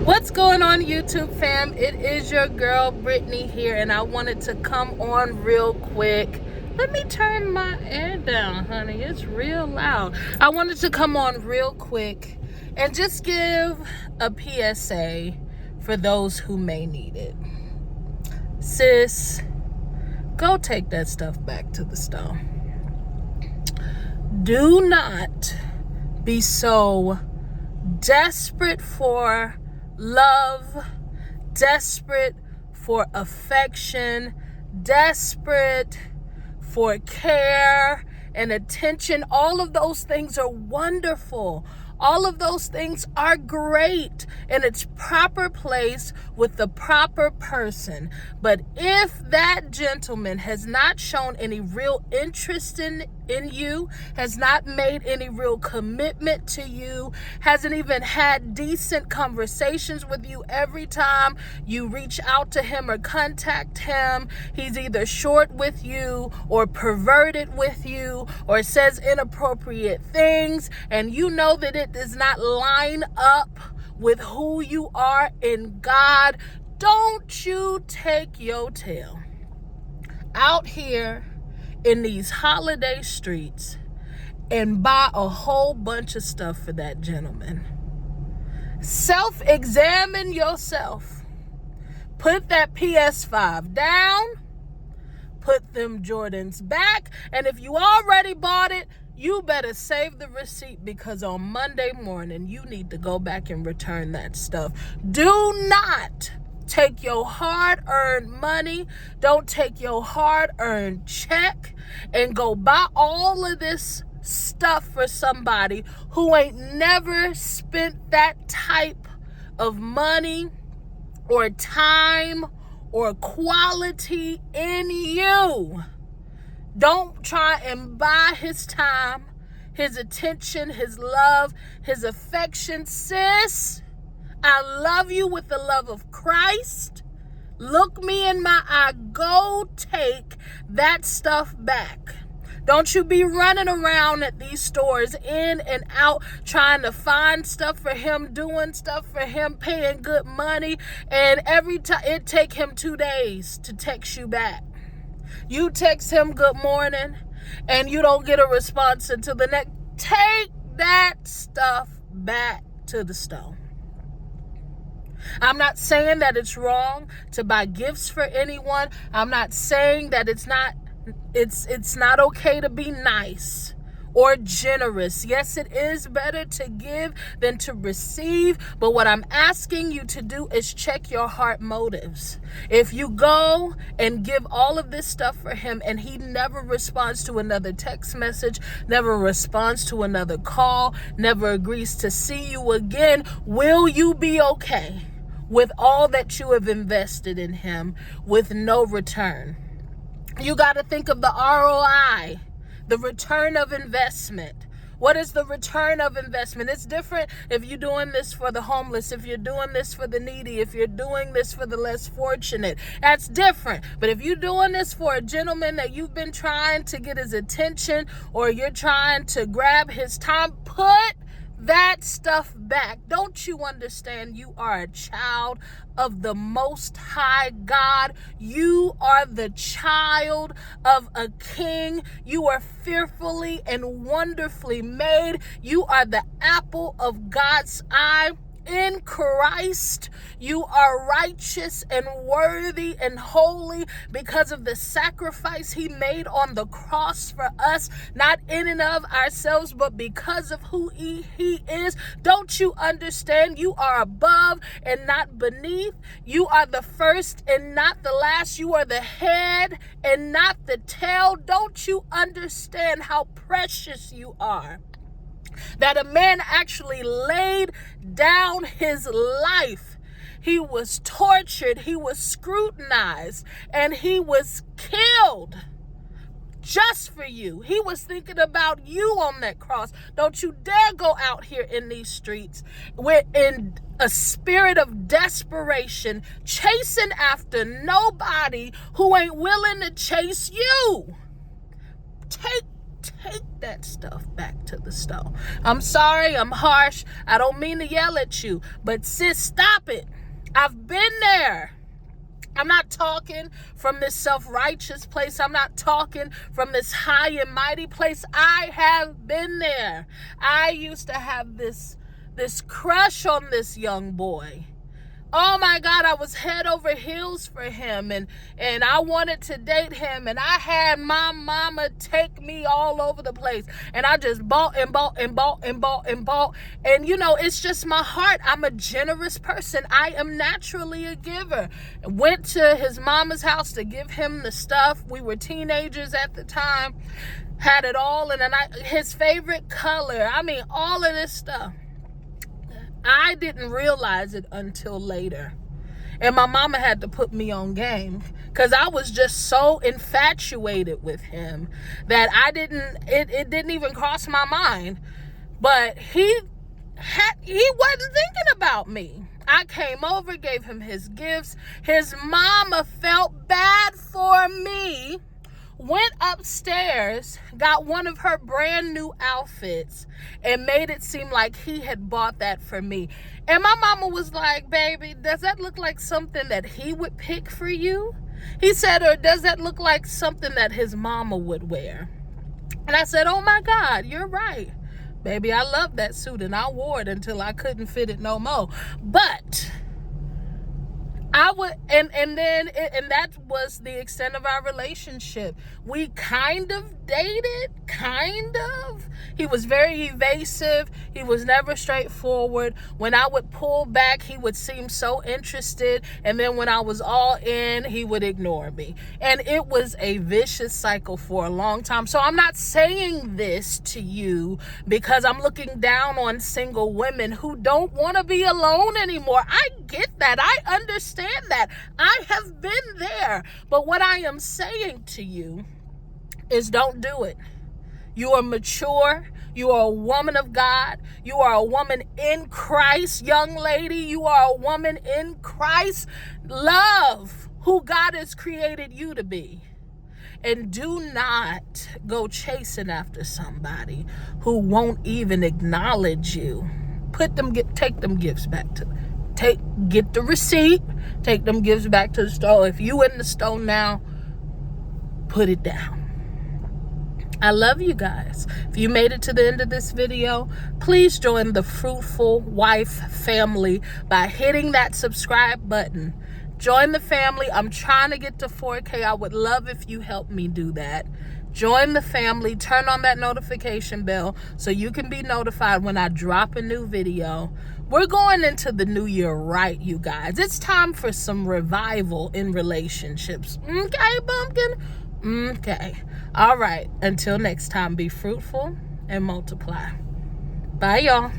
What's going on, YouTube fam? It is your girl Brittany here, and I wanted to come on real quick. Let me turn my air down, honey. It's real loud. I wanted to come on real quick and just give a PSA for those who may need it. Sis, go take that stuff back to the store. Do not be so desperate for love, desperate for affection, desperate for care and attention. All of those things are wonderful. All of those things are great in its proper place with the proper person. But if that gentleman has not shown any real interest in you, has not made any real commitment to you, hasn't even had decent conversations with you every time you reach out to him or contact him, he's either short with you or perverted with you or says inappropriate things, and you know that it does not line up with who you are in God, don't you take your tail out here in these holiday streets and buy a whole bunch of stuff for that gentleman. Self-examine yourself. Put that PS5 down. Put them Jordans back. And if you already bought it, you better save the receipt, because on Monday morning, you need to go back and return that stuff. Do not take your hard-earned money. Don't take your hard-earned check and go buy all of this stuff for somebody who ain't never spent that type of money or time or quality in you. Don't try and buy his time, his attention, his love, his affection. Sis, I love you with the love of Christ. Look me in my eye. Go take that stuff back. Don't you be running around at these stores in and out trying to find stuff for him, doing stuff for him, paying good money, and every time it take him 2 days to text you back. You text him good morning and you don't get a response until the next. Take that stuff back to the store. I'm not saying that it's wrong to buy gifts for anyone. I'm not saying that it's not okay to be nice or generous. Yes, it is better to give than to receive. But what I'm asking you to do is check your heart motives. If you go and give all of this stuff for him and he never responds to another text message, never responds to another call, never agrees to see you again, will you be okay with all that you have invested in him with no return? You got to think of the ROI, the return of investment. What is the return of investment? It's different if you're doing this for the homeless, if you're doing this for the needy, if you're doing this for the less fortunate. That's different. But if you're doing this for a gentleman that you've been trying to get his attention or you're trying to grab his time, put that stuff back. Don't you understand? You are a child of the Most High God. You are the child of a king. You are fearfully and wonderfully made. You are the apple of God's eye. In Christ, you are righteous and worthy and holy because of the sacrifice he made on the cross for us, not in and of ourselves, but because of who he is. Don't you understand? You are above and not beneath. You are the first and not the last. You are the head and not the tail. Don't you understand how precious you are? That a man actually laid down his life. He was tortured, he was scrutinized, and he was killed just for you. He was thinking about you on that cross. Don't you dare go out here in these streets in a spirit of desperation, chasing after nobody who ain't willing to chase you. take that stuff back to the store. I'm sorry, I'm harsh. I don't mean to yell at you, but sis, stop it. I've been there. I'm not talking from this self-righteous place. I'm not talking from this high and mighty place. I have been there. I used to have this crush on this young boy. Oh my God, I was head over heels for him, and I wanted to date him, and I had my mama take me all over the place, and I just bought and bought and bought and bought and bought, and you know, it's just my heart. I'm a generous person. I am naturally a giver. Went to his mama's house to give him the stuff. We were teenagers at the time, had it all, and then his favorite color, I mean, all of this stuff. I didn't realize it until later. And my mama had to put me on game because I was just so infatuated with him that it didn't even cross my mind. But he wasn't thinking about me. I came over, gave him his gifts. His mama felt bad for me, went upstairs, got one of her brand new outfits, and made it seem like he had bought that for me. And my mama was like, baby, does that look like something that he would pick for you? He said, or does that look like something that his mama would wear? And I said, oh my God, you're right. Baby, I love that suit, and I wore it until I couldn't fit it no more. But I would, and that was the extent of our relationship. We kind of dated, kind of. He was very evasive. He was never straightforward. When I would pull back, he would seem so interested. And then when I was all in, he would ignore me. And it was a vicious cycle for a long time. So I'm not saying this to you because I'm looking down on single women who don't want to be alone anymore. I get that. I understand that. I have been there. But what I am saying to you is don't do it. You are mature. You are a woman of God. You are a woman in Christ, young lady. You are a woman in Christ. Love who God has created you to be. And do not go chasing after somebody who won't even acknowledge you. Take them gifts back to them. Get the receipt, take them gifts back to the store. If you in the store now, put it down. I love you guys. If you made it to the end of this video, please join the Fruitful Wife family by hitting that subscribe button. Join the family. I'm trying to get to 4K. I would love if you help me do that. Join the family. Turn on that notification bell so you can be notified when I drop a new video. We're going into the new year right, you guys. It's time for some revival in relationships. Okay, Bumpkin? Okay. All right. Until next time, be fruitful and multiply. Bye, y'all.